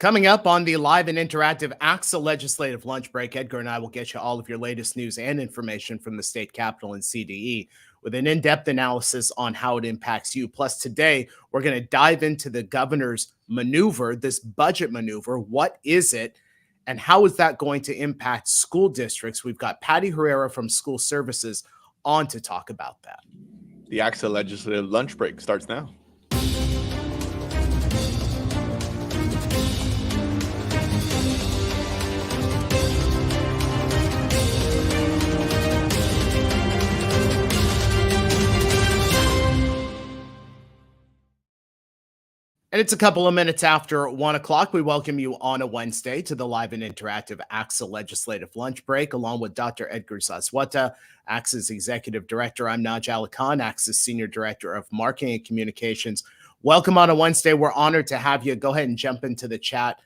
Coming up on the live and interactive ACSA Legislative Lunch Break, Edgar and I will get you all of your latest news and information from the state capitol and CDE with an in-depth analysis on how it impacts you. Plus, today, we're going to dive into the governor's maneuver, this budget maneuver. What is it, and how is that going to impact school districts? We've got Patti Herrera from School Services on to talk about that. The ACSA Legislative Lunch Break starts now. And it's a couple of minutes after 1 o'clock. We welcome you on a Wednesday to the live and interactive ACSA Legislative Lunch Break, along with Dr. Edgar Zazwata, ACSA's Executive Director. I'm Naj and Edgar, ACSA's Senior Director of Marketing and Communications. Welcome on a Wednesday. We're honored to have you. Go ahead and jump into the chat.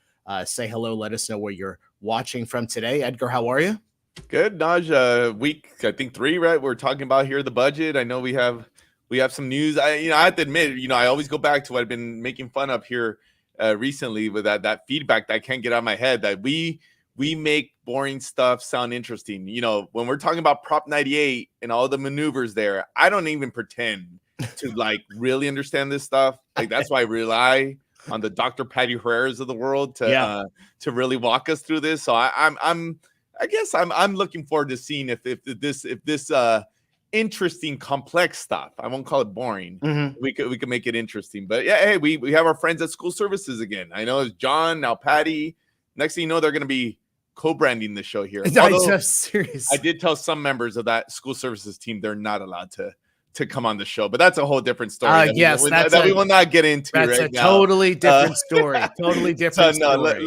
Say hello. Let us know where you're watching from today. Edgar, how are you? Good, Naj. Week, I think 3, right? We're talking about here the budget. I know we have some news. I have to admit, I always go back to what I've been making fun of here recently with that feedback that I can't get out of my head, that we make boring stuff sound interesting. When we're talking about Prop 98 and all the maneuvers there, I don't even pretend to really understand this stuff. That's why I rely on the Dr. Patti Herreras of the world to really walk us through this. So I'm looking forward to seeing if this interesting, complex stuff, I won't call it boring, we could make it interesting. But yeah, hey, we have our friends at School Services again. I know it's John, now Patty. Next thing you know, they're going to be co-branding the show here. Seriously, I did tell some members of that School Services team they're not allowed to come on the show, but that's a whole different story. We will not get into right now. That's a totally different story. Totally different story.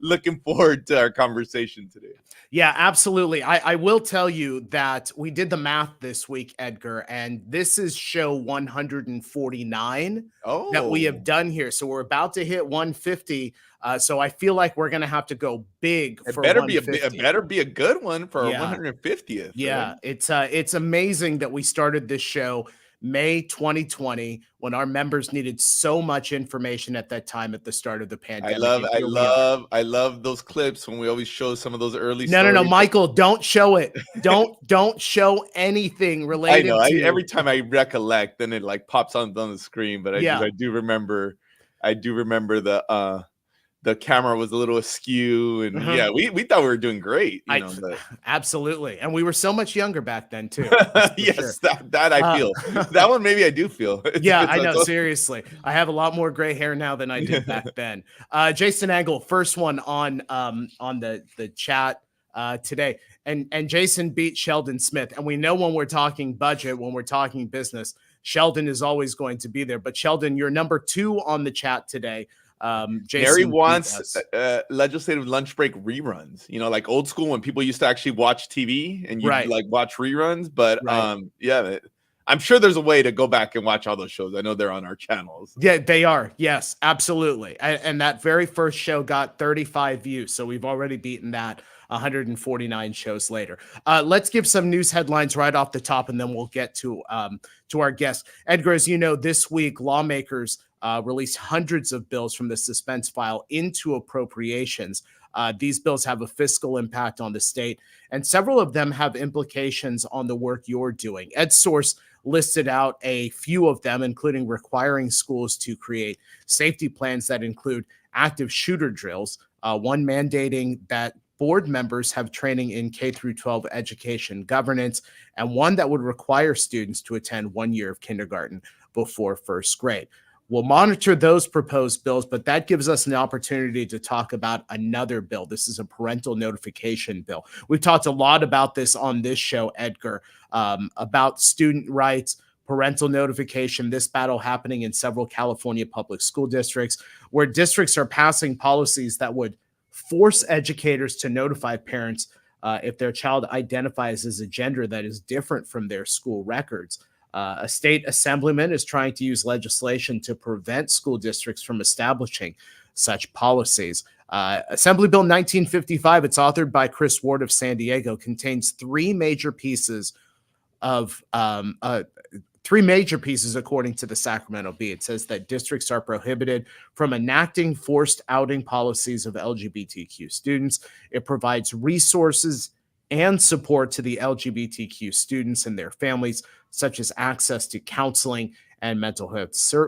Looking forward to our conversation today. Yeah, absolutely. I will tell you that we did the math this week, Edgar, and this is show 149 that we have done here. So we're about to hit 150. So I feel like we're going to have to go big for 150. It better be a good one for our 150th. Yeah, right? It's amazing that we started this show May 2020 when our members needed so much information at that time at the start of the pandemic. I love those clips when we always show some of those early stories. No, Michael, don't show it. Don't show anything related. I know. Every time I recollect, then it pops on the screen. But I do remember the camera was a little askew, and we thought we were doing great. Absolutely, and we were so much younger back then too. Yes, sure. that I feel. That one maybe I do feel. I know. Seriously, I have a lot more gray hair now than I did back then. Jason Angle, first one on the chat today, and Jason beat Sheldon Smith, and we know when we're talking budget, when we're talking business, Sheldon is always going to be there. But Sheldon, you're number 2 on the chat today. Jason Mary wants legislative lunch break reruns, like old school when people used to actually watch TV and you watch reruns. But I'm sure there's a way to go back and watch all those shows. I know they're on our channels. Yeah, they are. Yes, absolutely. And that very first show got 35 views. So we've already beaten that 149 shows later. Let's give some news headlines right off the top, and then we'll get to our guest. Edgar, as you know, this week, lawmakers released hundreds of bills from the suspense file into appropriations. These bills have a fiscal impact on the state, and several of them have implications on the work you're doing. EdSource listed out a few of them, including requiring schools to create safety plans that include active shooter drills, one mandating that board members have training in K-12 education governance, and one that would require students to attend 1 year of kindergarten before first grade. We'll monitor those proposed bills, but that gives us an opportunity to talk about another bill. This is a parental notification bill. We've talked a lot about this on this show, Edgar, about student rights, parental notification, this battle happening in several California public school districts, where districts are passing policies that would force educators to notify parents if their child identifies as a gender that is different from their school records. A state assemblyman is trying to use legislation to prevent school districts from establishing such policies. Assembly Bill 1955, it's authored by Chris Ward of San Diego, contains 3 major pieces of three major pieces according to the Sacramento Bee. It says that districts are prohibited from enacting forced outing policies of LGBTQ students. It provides resources and support to the LGBTQ students and their families, such as access to counseling and mental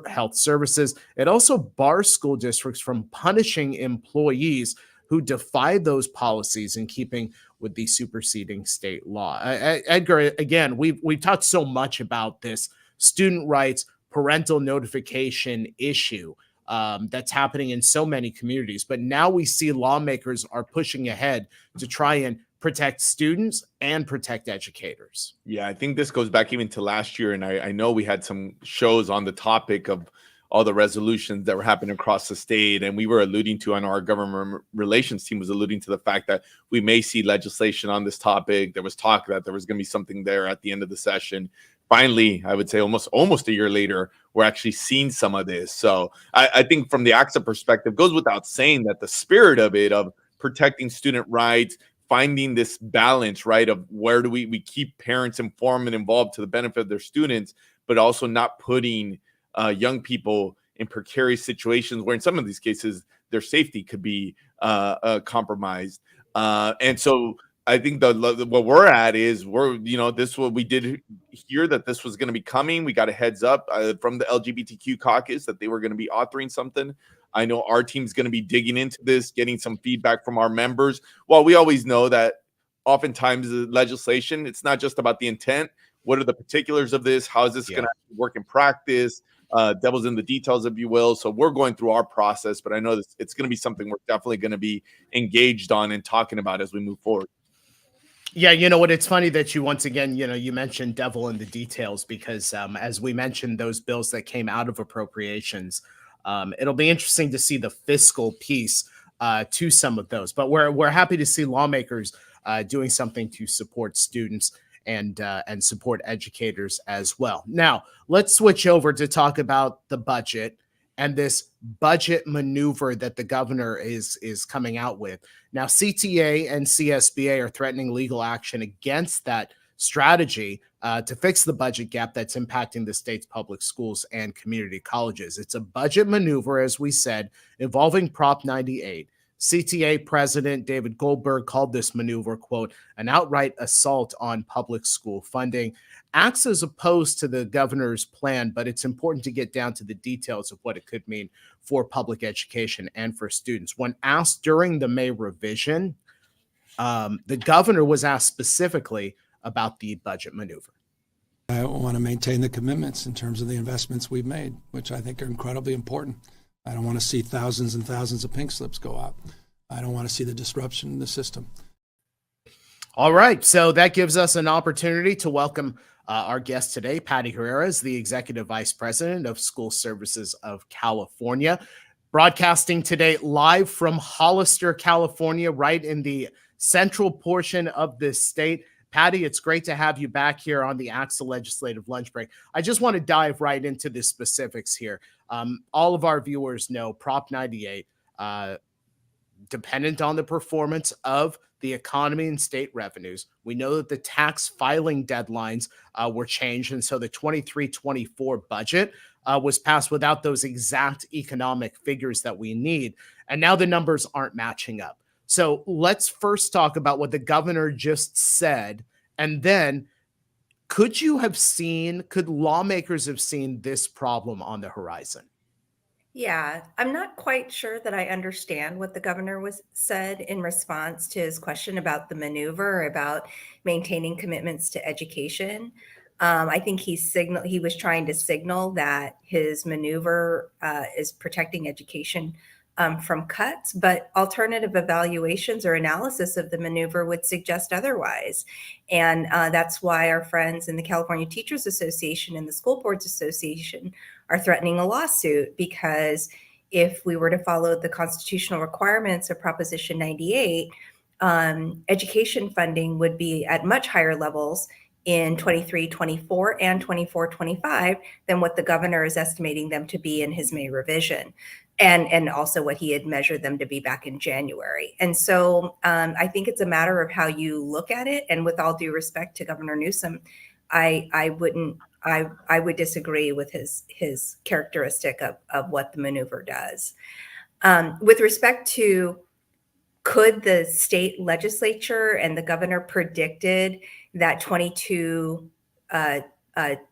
health services. It also bars school districts from punishing employees who defy those policies in keeping with the superseding state law. Edgar, again, we've talked so much about this student rights parental notification issue that's happening in so many communities, but now we see lawmakers are pushing ahead to try and protect students and protect educators. Yeah, I think this goes back even to last year. And I know we had some shows on the topic of all the resolutions that were happening across the state. And we were alluding to, I know our government relations team was alluding to the fact that we may see legislation on this topic. There was talk that there was going to be something there at the end of the session. Finally, I would say almost a year later, we're actually seeing some of this. So I think from the ACSA perspective, goes without saying that the spirit of it, of protecting student rights, finding this balance, right, of where do we keep parents informed and involved to the benefit of their students, but also not putting young people in precarious situations where in some of these cases their safety could be compromised. And so I think what we're at is this what we did hear that this was going to be coming. We got a heads up from the LGBTQ caucus that they were going to be authoring something. I know our team's going to be digging into this, getting some feedback from our members. While we always know that oftentimes the legislation, it's not just about the intent. What are the particulars of this? How is this going to work in practice? Devil's in the details, if you will. So we're going through our process, but I know it's going to be something we're definitely going to be engaged on and talking about as we move forward. Yeah, you know what? It's funny that you once again, you mentioned devil in the details because as we mentioned, those bills that came out of appropriations, it'll be interesting to see the fiscal piece to some of those. But we're happy to see lawmakers doing something to support students and support educators as well. Now, let's switch over to talk about the budget and this budget maneuver that the governor is coming out with. Now, CTA and CSBA are threatening legal action against that strategy to fix the budget gap that's impacting the state's public schools and community colleges. It's a budget maneuver, as we said, involving Prop 98. CTA President David Goldberg called this maneuver, quote, an outright assault on public school funding. ACSA is opposed to the governor's plan, but it's important to get down to the details of what it could mean for public education and for students. When asked during the May revision, the governor was asked specifically about the budget maneuver. I want to maintain the commitments in terms of the investments we've made, which I think are incredibly important. I don't want to see thousands and thousands of pink slips go out. I don't want to see the disruption in the system. All right. So that gives us an opportunity to welcome our guest today. Patti Herrera is the Executive Vice President of School Services of California, broadcasting today live from Hollister, California, right in the central portion of this state. Patti, it's great to have you back here on the ACSA Legislative Lunch Break. I just want to dive right into the specifics here. All of our viewers know Prop 98, dependent on the performance of the economy and state revenues. We know that the tax filing deadlines were changed, and so the 23-24 budget was passed without those exact economic figures that we need, and now the numbers aren't matching up. So let's first talk about what the governor just said, and then could lawmakers have seen this problem on the horizon? Yeah, I'm not quite sure that I understand what the governor said in response to his question about the maneuver, about maintaining commitments to education. I think he was trying to signal that his maneuver is protecting education from cuts, but alternative evaluations or analysis of the maneuver would suggest otherwise. And that's why our friends in the California Teachers Association and the School Boards Association are threatening a lawsuit, because if we were to follow the constitutional requirements of Proposition 98, education funding would be at much higher levels in 23-24 and 24-25 than what the governor is estimating them to be in his May revision, and also what he had measured them to be back in January. And so I think it's a matter of how you look at it. And with all due respect to Governor Newsom, I wouldn't I would disagree with his characteristic of what the maneuver does. With respect to, could the state legislature and the governor predicted that 22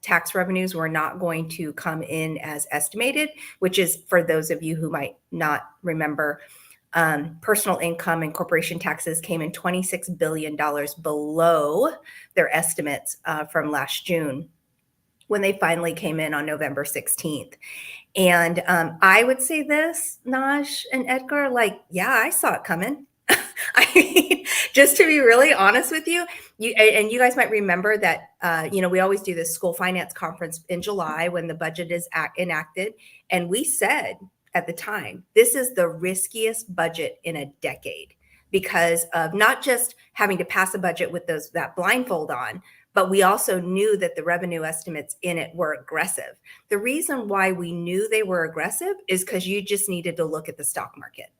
tax revenues were not going to come in as estimated, which is, for those of you who might not remember, personal income and corporation taxes came in $26 billion below their estimates from last June, when they finally came in on November 16th. And I would say this, Naj and Edgar, like, yeah, I saw it coming. I mean, just to be really honest with you, and you guys might remember that, we always do this school finance conference in July when the budget is enacted. And we said at the time, this is the riskiest budget in a decade, because of not just having to pass a budget with that blindfold on, but we also knew that the revenue estimates in it were aggressive. The reason why we knew they were aggressive is because you just needed to look at the stock market,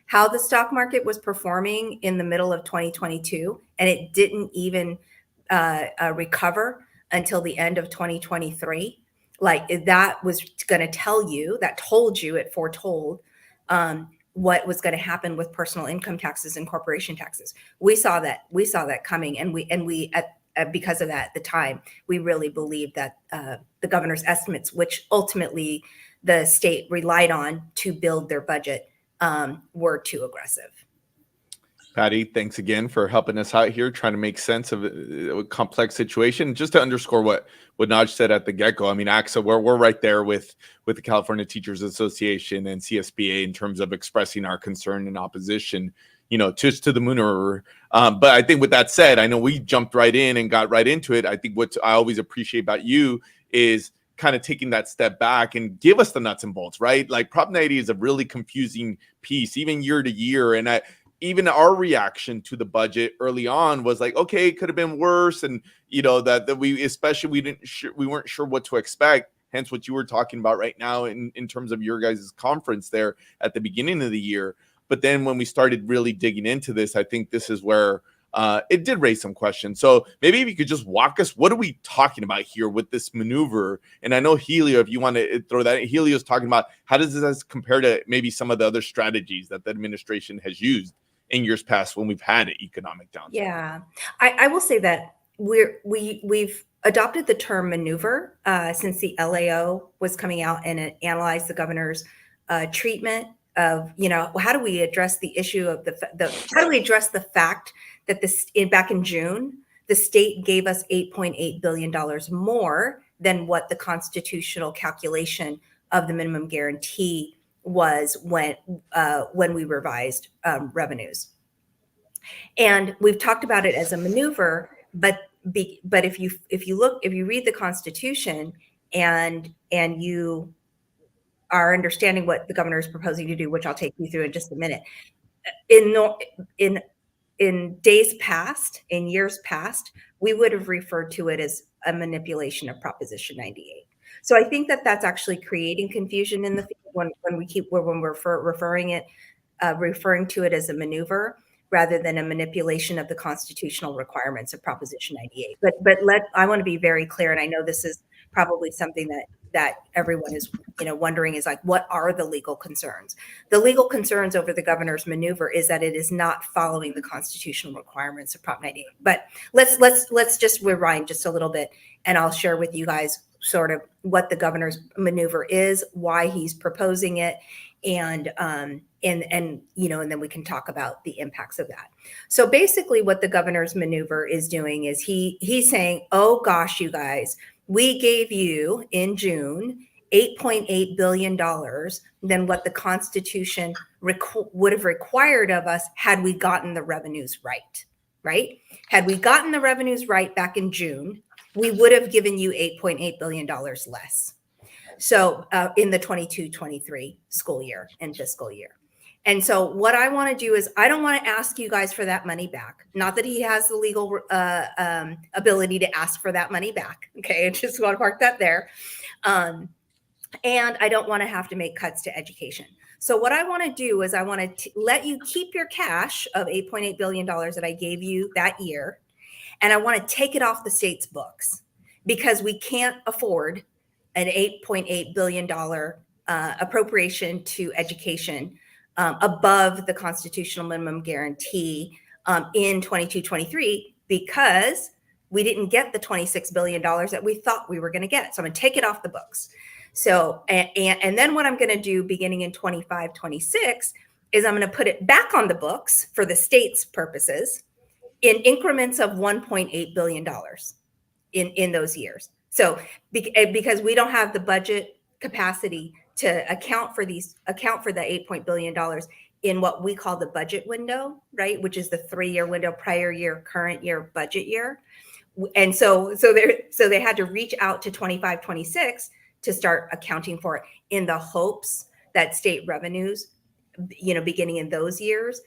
how the stock market was performing in the middle of 2022, and it didn't even recover until the end of 2023. Like, that was going to tell you, that told you, it foretold what was going to happen with personal income taxes and corporation taxes. We saw that coming, and we because of that, at the time, we really believed that the governor's estimates, which ultimately the state relied on to build their budget, were too aggressive. Patti, thanks again for helping us out here, trying to make sense of a complex situation. Just to underscore what Naj said at the get-go, I mean, ACSA, we're right there with the California Teachers Association and CSBA in terms of expressing our concern and opposition, just to the maneuver. But I think with that said, I know we jumped right in and got right into it. I think what I always appreciate about you is kind of taking that step back and give us the nuts and bolts, right? Like, Prop 90 is a really confusing piece, even year to year. And even our reaction to the budget early on was like, okay, it could have been worse. And, that we weren't sure what to expect. Hence what you were talking about right now in terms of your guys' conference there at the beginning of the year. But then when we started really digging into this, I think this is where it did raise some questions. So maybe if you could just walk us, what are we talking about here with this maneuver? And I know Helio, if you want to throw that in, Helio's talking about how does this compare to maybe some of the other strategies that the administration has used in years past when we've had an economic downturn. Yeah, I will say that we've adopted the term maneuver since the LAO was coming out and it analyzed the governor's treatment of, how do we address the issue of how do we address the fact that back in June, the state gave us $8.8 billion more than what the constitutional calculation of the minimum guarantee was when we revised revenues. And we've talked about it as a maneuver, but if you read the Constitution and you are understanding what the governor is proposing to do, which I'll take you through in just a minute, in days past, in years past, we would have referred to it as a manipulation of Proposition 98. So I think that that's actually creating confusion in the field when we're referring to it as a maneuver rather than a manipulation of the constitutional requirements of Proposition 98. But I want to be very clear, and I know this is probably something that everyone is wondering is like, what are the legal concerns? The legal concerns over the governor's maneuver is that it is not following the constitutional requirements of Prop 98. But let's just rewind just a little bit, and I'll share with you guys sort of what the governor's maneuver is, why he's proposing it, and then we can talk about the impacts of that. So basically what the governor's maneuver is doing is he's saying, oh gosh, you guys, we gave you in June $8.8 billion than what the Constitution would have required of us had we gotten the revenues right? Had we gotten the revenues right back in June, we would have given you $8.8 billion less. So in the 22-23 school year and fiscal year. And so what I want to do is I don't want to ask you guys for that money back. Not that he has the legal ability to ask for that money back. Okay, I just want to park that there. And I don't want to have to make cuts to education. So what I want to do is I want to let you keep your cash of $8.8 billion that I gave you that year. And I want to take it off the state's books. because we can't afford an $8.8 billion appropriation to education above the constitutional minimum guarantee in 22-23, because we didn't get the $26 billion that we thought we were going to get. So I'm going to take it off the books. So, and then what I'm going to do beginning in 25-26 is I'm going to put it back on the books for the state's purposes in increments of $1.8 billion in those years. So because we don't have the budget capacity to account for the $8 billion in what we call the budget window, right? Which is the 3-year window, prior year, current year, budget year. And so they had to reach out to 25-26 to start accounting for it, in the hopes that state revenues, beginning in those years,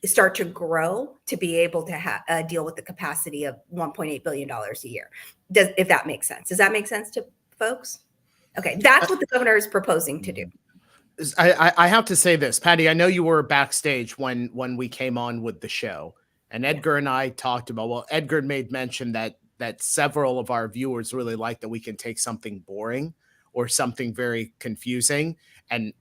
start to grow to be able to deal with the capacity of $1.8 billion a year. If that makes sense. Does that make sense to folks? Okay, that's what the governor is proposing to do. I have to say this, Patti, I know you were backstage when we came on with the show, and Edgar and I talked about, well, Edgar made mention that several of our viewers really like that we can take something boring or something very confusing and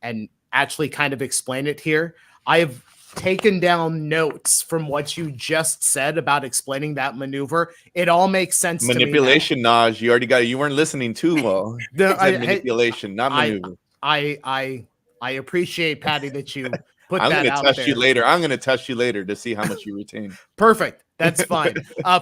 actually kind of explain it here. I've taken down notes from what you just said about explaining that maneuver. It all makes sense Manipulation, to me now. Naj. You already got it. You weren't listening too well. Manipulation, not maneuver. I appreciate, Patti, that you put I'm that going to out test there. you later. I'm going to test you later to see how much you retain. Perfect. That's fine.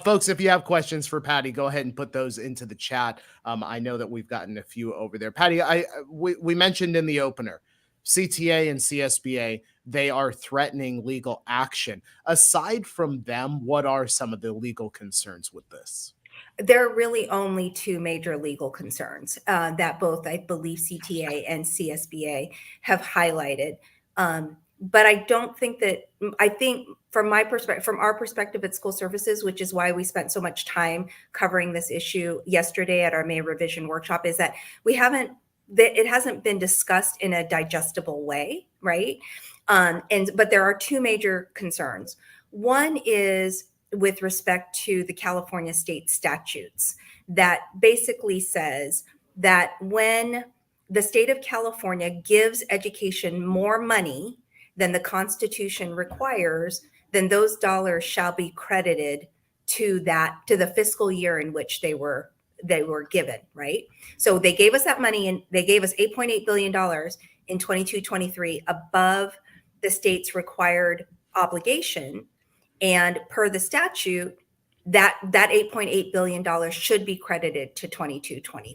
Folks, if you have questions for Patti, go ahead and put those into the chat. I know that we've gotten a few over there. Patti, we mentioned in the opener, CTA and CSBA, they are threatening legal action. Aside from them, what are some of the legal concerns with this? There are really only two major legal concerns that both, I believe, CTA and CSBA have highlighted. But I don't think that, I think from our perspective at School Services, which is why we spent so much time covering this issue yesterday at our May revision workshop, is that it hasn't been discussed in a digestible way, right? But there are two major concerns. One is with respect to the California state statutes that basically says that when the state of California gives education more money than the Constitution requires, then those dollars shall be credited to the fiscal year in which they were given, right? So they gave us that money, and they gave us $8.8 billion in 22-23 above the state's required obligation. And per the statute, that $8.8 billion should be credited to 22-23.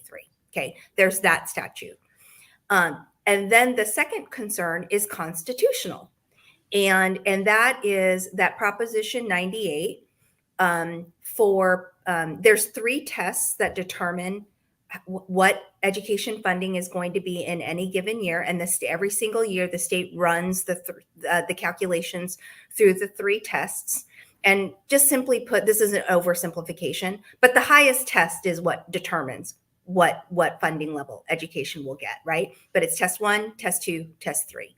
Okay, there's that statute. And then the second concern is constitutional. And that is that Proposition 98 there's 3 tests that determine what education funding is going to be in any given year. And every single year, the state runs the calculations through the 3 tests. And just simply put, this is an oversimplification, but the highest test is what determines what funding level education will get, right? But it's test 1, test 2, test 3.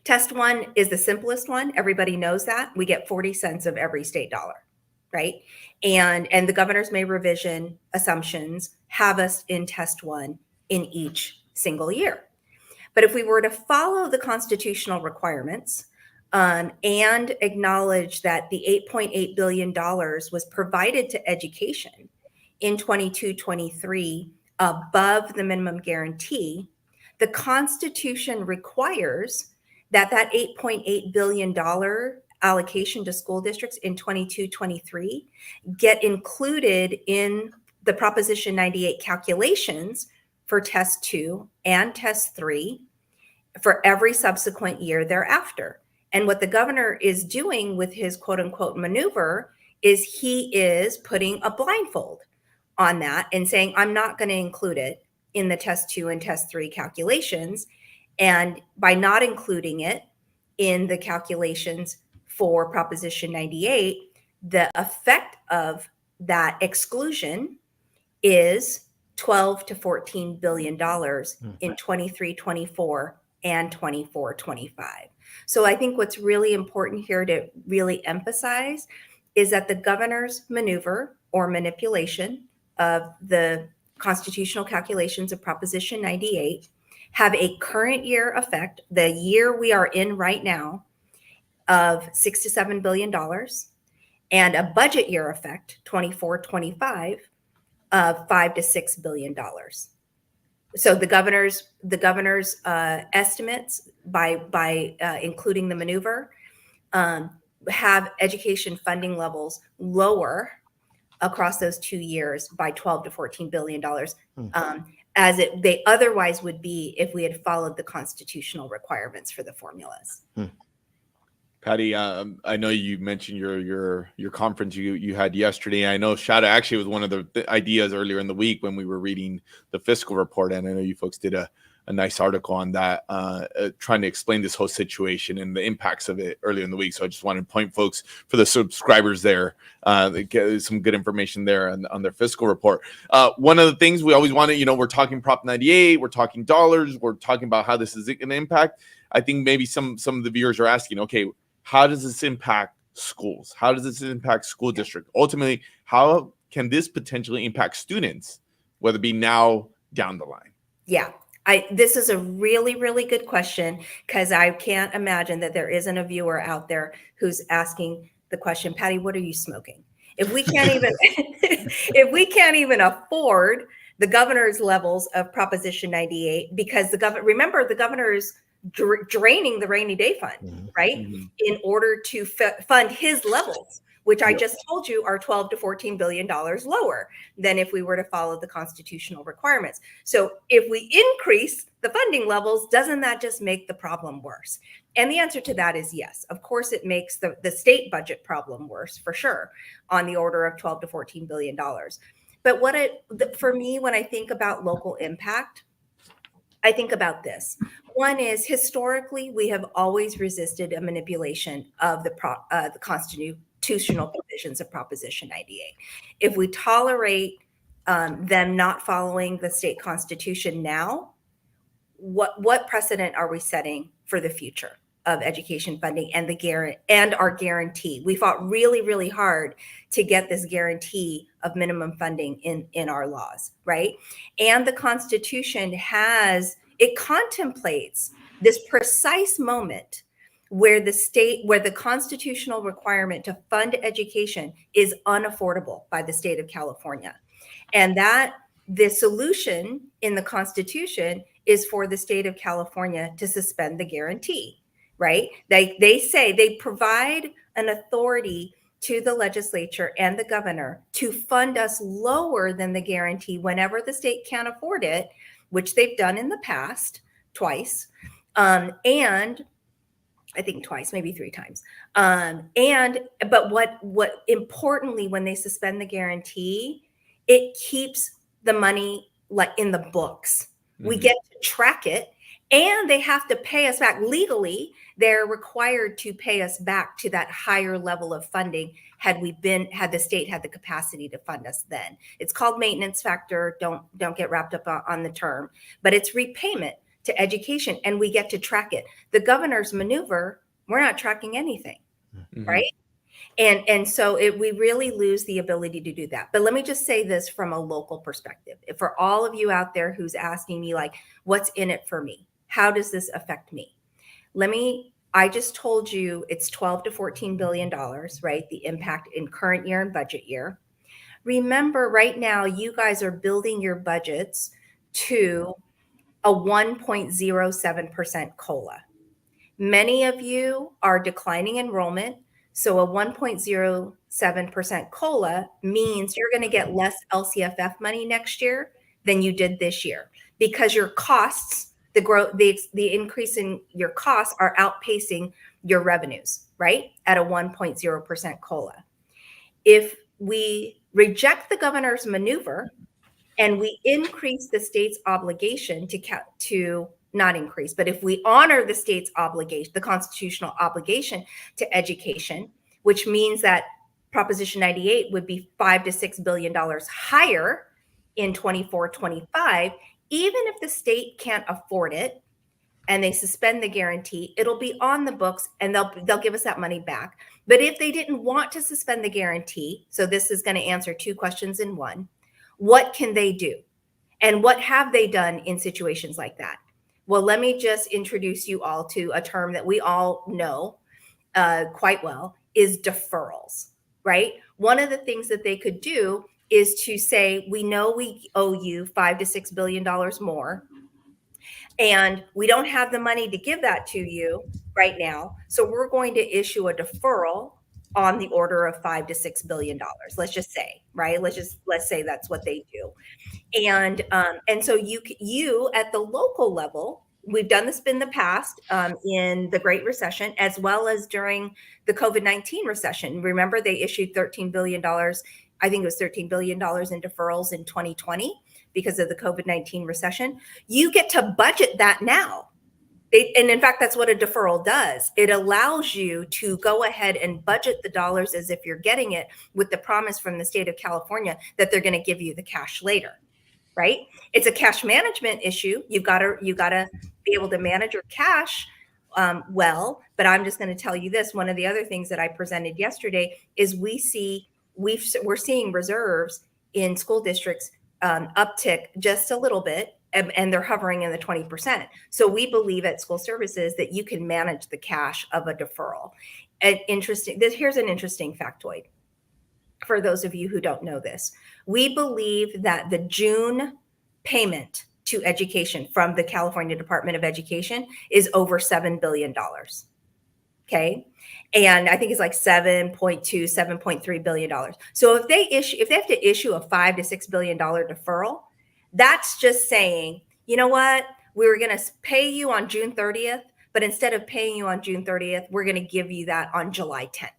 Test 1 is the simplest one. Everybody knows that. We get 40 cents of every state dollar, right? And the governor's May revision assumptions have us in test 1 in each single year. But if we were to follow the constitutional requirements and acknowledge that the $8.8 billion was provided to education in 22-23 above the minimum guarantee, the Constitution requires that $8.8 billion allocation to school districts in 22-23 get included in the Proposition 98 calculations for test 2 and test 3 for every subsequent year thereafter. And what the governor is doing with his quote unquote maneuver is he is putting a blindfold on that and saying, I'm not going to include it in the test 2 and test 3 calculations. And by not including it in the calculations for Proposition 98, the effect of that exclusion is $12 to $14 billion in 23-24 and 24-25. So I think what's really important here to really emphasize is that the governor's maneuver or manipulation of the constitutional calculations of Proposition 98 have a current year effect, the year we are in right now, of $6 to $7 billion, and a budget year effect, 24-25, of $5 to $6 billion. So the governor's estimates by including the maneuver have education funding levels lower across those 2 years by $12 to $14 billion, as they otherwise would be if we had followed the constitutional requirements for the formulas. Patti, I know you mentioned your conference you had yesterday. I know Shada actually was one of the ideas earlier in the week when we were reading the fiscal report, and I know you folks did a nice article on that, trying to explain this whole situation and the impacts of it earlier in the week. So I just wanted to point folks, for the subscribers there, get some good information there on their fiscal report. One of the things we always wanted, we're talking Prop 98, we're talking dollars, we're talking about how this is going to impact. I think maybe some of the viewers are asking, okay, how does this impact schools? How does this impact school district? Ultimately, how can this potentially impact students, whether it be now, down the line? Yeah. This is a really, really good question, because I can't imagine that there isn't a viewer out there who's asking the question, Patti, what are you smoking? If we can't even if we can't even afford the governor's levels of Proposition 98, because remember, the governor's draining the rainy day fund, right? In order to fund his levels, which I just told you are $12 to $14 billion lower than if we were to follow the constitutional requirements. So if we increase the funding levels, doesn't that just make the problem worse? And the answer to that is yes. Of course, it makes the state budget problem worse, for sure, on the order of $12 to $14 billion. But for me, when I think about local impact, I think about this. One is, historically, we have always resisted a manipulation of the constitutional provisions of Proposition 98. If we tolerate them not following the state constitution now, what precedent are we setting for the future of education funding and our guarantee? We fought really, really hard to get this guarantee of minimum funding in our laws, right? And the Constitution contemplates this precise moment where the constitutional requirement to fund education is unaffordable by the state of California. And that the solution in the Constitution is for the state of California to suspend the guarantee, right? They say they provide an authority to the legislature and the governor to fund us lower than the guarantee whenever the state can't afford it, which they've done in the past twice, and I think twice, maybe 3 times. But what importantly, when they suspend the guarantee, it keeps the money like in the books. We get to track it, and they have to pay us back legally. They're required to pay us back to that higher level of funding had the state had the capacity to fund us then. It's called maintenance factor. Don't get wrapped up on the term, but it's repayment to education, and we get to track it. The governor's maneuver, we're not tracking anything, right? And so we really lose the ability to do that. But let me just say this from a local perspective. For all of you out there who's asking me, like, what's in it for me? How does this affect me? I just told you it's $12 to $14 billion, right? The impact in current year and budget year. Remember, right now, you guys are building your budgets to a 1.07% COLA. Many of you are declining enrollment. So a 1.07% COLA means you're going to get less LCFF money next year than you did this year, because your costs, the increase in your costs are outpacing your revenues, right? At a 1.0% COLA. If we reject the governor's maneuver and we increase the state's obligation to not increase, but if we honor the state's obligation, the constitutional obligation to education, which means that Proposition 98 would be $5 to $6 billion higher in 24-25, even if the state can't afford it and they suspend the guarantee, it'll be on the books and they'll give us that money back. But if they didn't want to suspend the guarantee, so this is going to answer 2 questions in one. What can they do? And what have they done in situations like that? Well, let me just introduce you all to a term that we all know quite well, is deferrals, right? One of the things that they could do is to say, we know we owe you $5 to $6 billion more, and we don't have the money to give that to you right now. So we're going to issue a deferral on the order of $5 to $6 billion. Let's just say, right? Let's say that's what they do. And so you at the local level, we've done this in the past in the Great Recession, as well as during the COVID-19 recession. Remember, they issued $13 billion. I think it was $13 billion in deferrals in 2020 because of the COVID-19 recession. You get to budget that now. And in fact, that's what a deferral does. It allows you to go ahead and budget the dollars as if you're getting it, with the promise from the state of California that they're going to give you the cash later, right? It's a cash management issue. You gotta be able to manage your cash well. But I'm just going to tell you this: one of the other things that I presented yesterday is we're seeing reserves in school districts uptick just a little bit, and they're hovering in the 20%. So we believe at School Services that you can manage the cash of a deferral. And here's an interesting factoid for those of you who don't know this. We believe that the June payment to education from the California Department of Education is over $7 billion. Okay. And I think it's like $7.3 billion. So if they have to issue a $5 to $6 billion deferral, that's just saying, you know what, we were going to pay you on June 30th, but instead of paying you on June 30th, we're going to give you that on July 10th.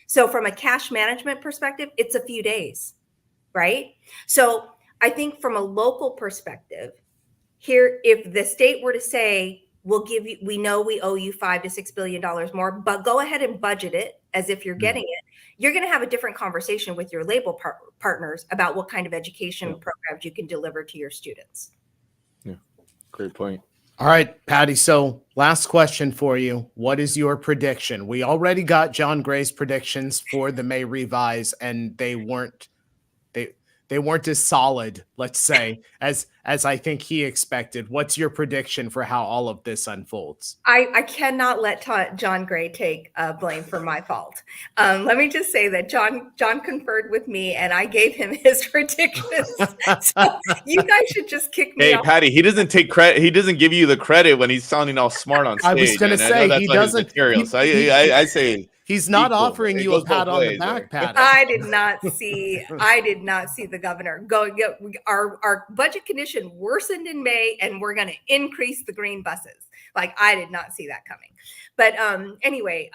So from a cash management perspective, it's a few days, right? So I think from a local perspective here, if the state were to say, we know we owe you $5 to $6 billion more, but go ahead and budget it as if you're getting it, you're going to have a different conversation with your labor partners about what kind of education programs you can deliver to your students. Yeah, great point. All right, Patti. So last question for you. What is your prediction? We already got John Gray's predictions for the May revise, and they weren't as solid, let's say, as I think he expected. What's your prediction for how all of this unfolds? I cannot let John Gray take blame for my fault. Let me just say that John conferred with me, and I gave him his predictions. So you guys should just kick me off. Hey, Patti, he doesn't take credit. He doesn't give you the credit when he's sounding all smart on stage. I was going to say he doesn't. I say. He's not offering you a pat on the back, Patti. I did not see the governor go. Our budget condition worsened in May, and we're going to increase the green buses. Like, I did not see that coming. But anyway,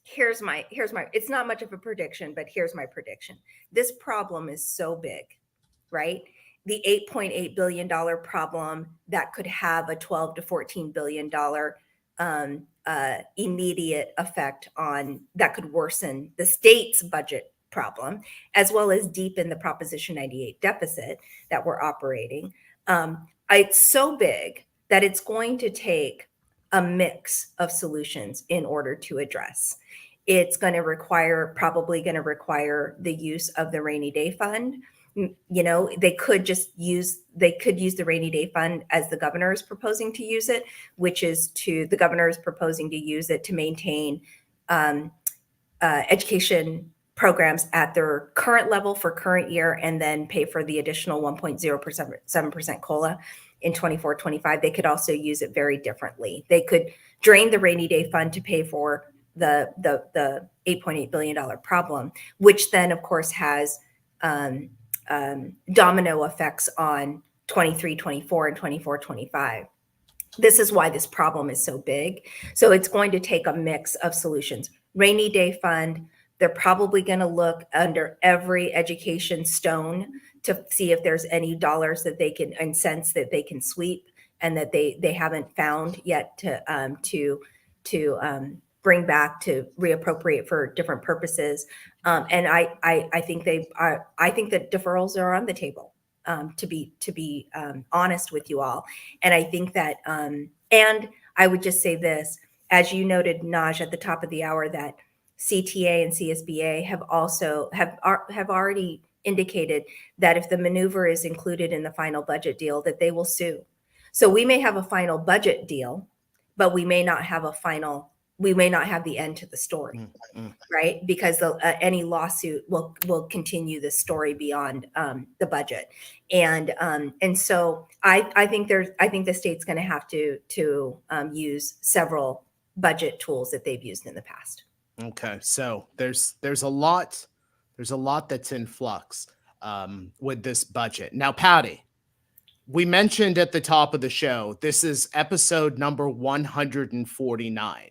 here's my. It's not much of a prediction, but here's my prediction. This problem is so big, right? The $8.8 billion problem that could have a $12 to $14 billion immediate effect on that could worsen the state's budget problem, as well as deepen the Proposition 98 deficit that we're operating. It's so big that it's going to take a mix of solutions in order to address. It's probably going to require the use of the rainy day fund. You know, they could use the rainy day fund as the governor is proposing to use it, the governor is proposing to use it to maintain education programs at their current level for current year, and then pay for the additional 1.07% COLA in 24-25. They could also use it very differently. They could drain the rainy day fund to pay for the $8.8 billion problem, which then of course has domino effects on 23-24 and 24-25. This is why this problem is so big. So it's going to take a mix of solutions. Rainy day fund, they're probably going to look under every education stone to see if there's any dollars that they can, and cents that they can sweep, and that they haven't found yet to bring back to reappropriate for different purposes. And I think that deferrals are on the table, to be honest with you all. And I think that, and I would just say this, as you noted, Naj, at the top of the hour, that CTA and CSBA have already indicated that if the maneuver is included in the final budget deal, that they will sue. So we may have a final budget deal, but we may not have the end to the story, right? Because any lawsuit will continue the story beyond the budget, and so I think the state's going to have to use several budget tools that they've used in the past. Okay, so there's a lot that's in flux with this budget. Now, Patti, we mentioned at the top of the show, this is episode number 149.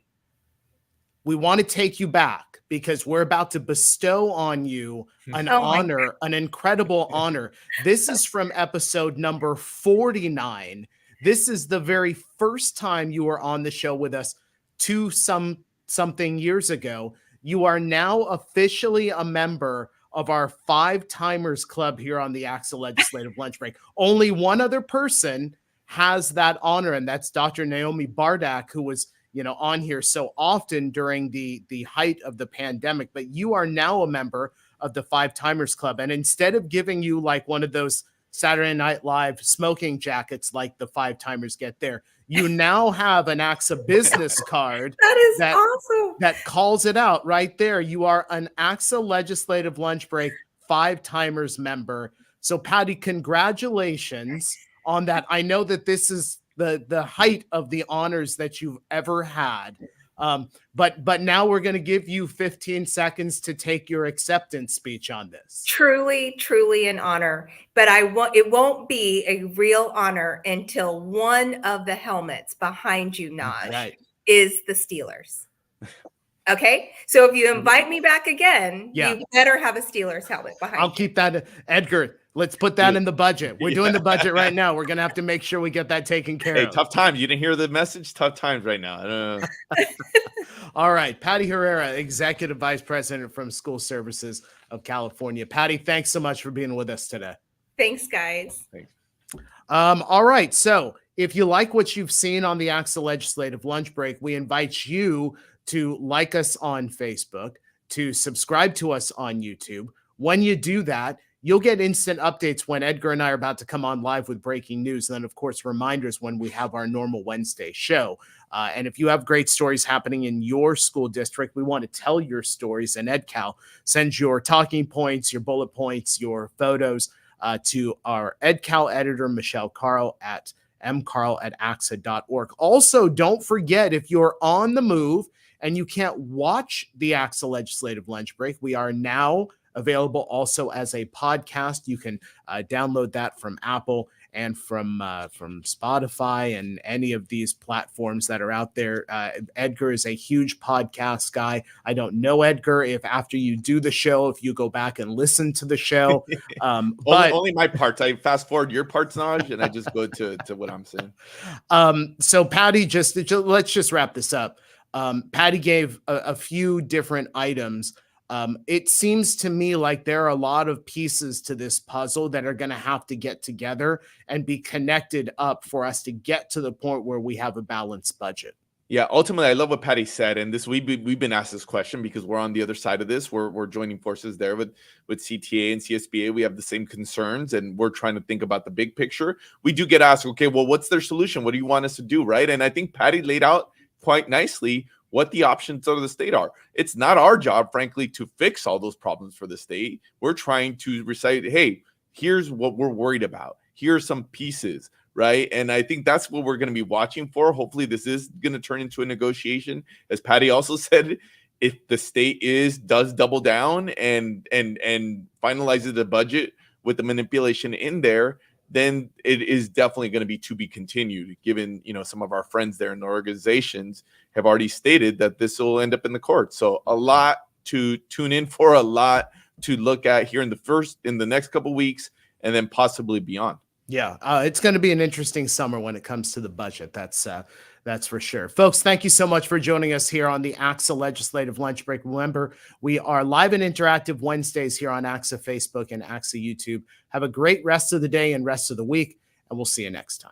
We want to take you back because we're about to bestow on you an honor, an incredible honor. This is from episode number 49. This is the very first time you were on the show with us something years ago. You are now officially a member of our 5-Timers Club here on the ACSA Legislative Lunch Break. Only one other person has that honor, and that's Dr. Naomi Bardak, who was on here so often during the height of the pandemic. But you are now a member of the 5-Timers Club. And instead of giving you like one of those Saturday Night Live smoking jackets like the 5-Timers get there, you now have an ACSA business card that awesome. That calls it out right there. You are an ACSA Legislative Lunch Break 5-Timers member. So Patti, congratulations on that. I know that this is the height of the honors that you've ever had. But now we're going to give you 15 seconds to take your acceptance speech on this. Truly, truly an honor. But it won't be a real honor until one of the helmets behind you, Naj, is the Steelers. Okay, so if you invite me back again, you better have a Steelers helmet behind you. I'll keep that. Edgar, let's put that in the budget. We're doing the budget right now. We're going to have to make sure we get that taken care of. Tough times. You didn't hear the message? Tough times right now. I don't know. All right. Patti Herrera, Executive Vice President from School Services of California. Patti, thanks so much for being with us today. Thanks, guys. Thanks. All right. So if you like what you've seen on the ACSA Legislative Lunch Break, we invite you to like us on Facebook, to subscribe to us on YouTube. When you do that, you'll get instant updates when Edgar and I are about to come on live with breaking news. And then, of course, reminders when we have our normal Wednesday show. And if you have great stories happening in your school district, we want to tell your stories. And EdCal sends your talking points, your bullet points, your photos to our EdCal editor, Michelle Carl, at mcarl@axa.org. Also, don't forget, if you're on the move and you can't watch the ACSA Legislative Lunch Break, we are now available also as a podcast. You can download that from Apple and from Spotify and any of these platforms that are out there. Edgar is a huge podcast guy. I don't know, Edgar, if after you do the show, if you go back and listen to the show. But only my parts. I fast forward your parts, Naj, and I just go to what I'm saying. So Patti, let's just wrap this up. Patti gave a few different items. It seems to me like there are a lot of pieces to this puzzle that are going to have to get together and be connected up for us to get to the point where we have a balanced budget. Yeah, ultimately, I love what Patti said, and we've been asked this question because we're on the other side of this. We're joining forces there with CTA and CSBA. We have the same concerns, and we're trying to think about the big picture. We do get asked, okay, well, what's their solution? What do you want us to do, right? And I think Patti laid out quite nicely what the options of the state are. It's not our job, frankly, to fix all those problems for the state. We're trying to recite, hey, here's what we're worried about. Here are some pieces, right? And I think that's what we're going to be watching for. Hopefully this is going to turn into a negotiation. As Patti also said, if the state does double down and finalizes the budget with the manipulation in there, then it is definitely going to be continued, given, some of our friends there in the organizations have already stated that this will end up in the court. So a lot to tune in for, a lot to look at here in the next couple of weeks, and then possibly beyond. Yeah, it's going to be an interesting summer when it comes to the budget. That's for sure. Folks, thank you so much for joining us here on the ACSA Legislative Lunch Break. Remember, we are live and interactive Wednesdays here on ACSA Facebook and ACSA YouTube. Have a great rest of the day and rest of the week, and we'll see you next time.